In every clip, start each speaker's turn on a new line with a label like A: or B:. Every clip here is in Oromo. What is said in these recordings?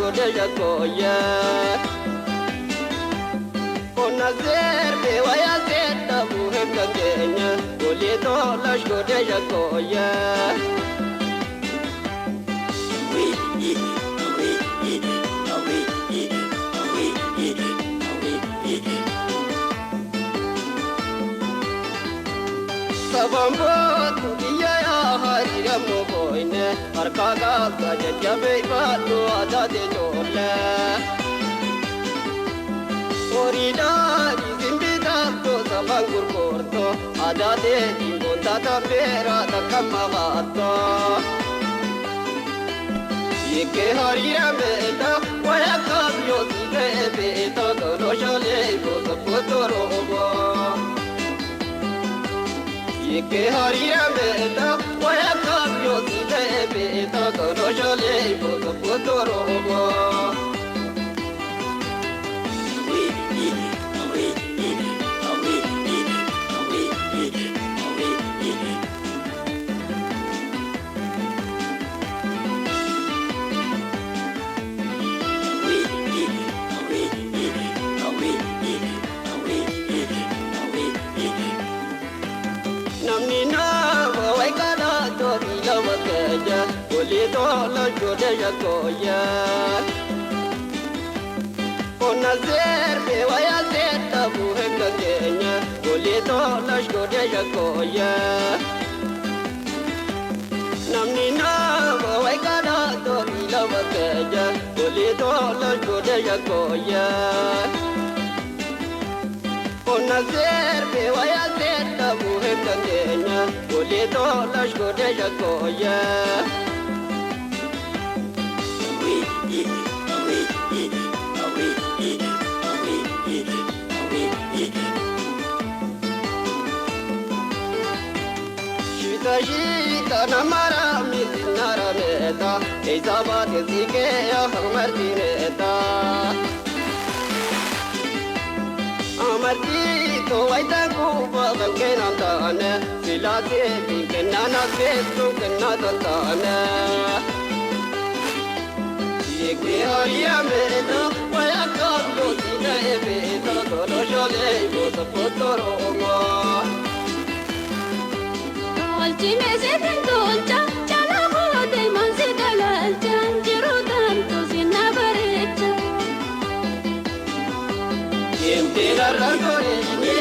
A: godeja koya Konazer bewaya zeta buhem kangenya Golito lash godeja koya Sabambo tudiya ya harira moboine Arkaga sajja beibatu adade jola Orida dizimbida to sabangur korto Adade dimbonda ta pera ta kamagato Yeke harira beta waya kabyo sike beta Dono shale bozo potorobo Yeke harira beta waya kabyo sike beta Dono shale bozo potorobo Namnina wai kana to bilawa keja Golito la godeja koya Konazer bewaya zeta buhem kangenya Golito la godeja koya Namnina wai kana to bilawa keja Golito la godeja koya Konazer bewaya zeta buhem kangenya Golito lash godeja koya Shita shita namara mitinara meta Eizabat zike ya martineta Amarti to waita kuba bangena tane Silate bingena na kesu kena tane Yeke hariya meta waya kablo sine beta Tolo shale bosa potorogo
B: Dolci mese dolce chala hode manse dalalcha Jiru tanto sinna barecha
A: Yemtera rangorini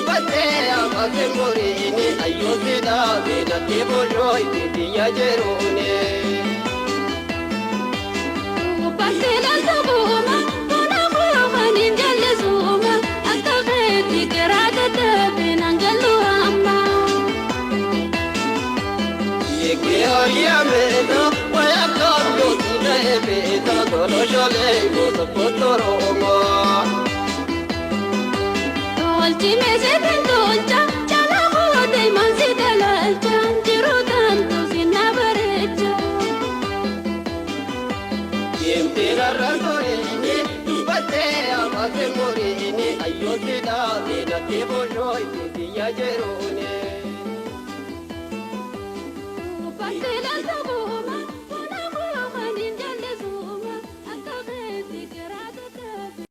A: Bate amake morini Ayosida vena tebo joy Tidiya jerone
B: Upasela sabuma Tuna kuyoga ninjale suma Akafeti kerada tepe nangalu amma
A: Yeke hariya meta waya kablo sine beta Tolo shale bosa potorogo
B: Dolci mese dolce chala hode manse dalalcha Jiru tanto sinna barecha
A: Yemtera rangorini Bate amake morini Ayosida vena tebo joy Tidiya jerone
B: Upasela sabuma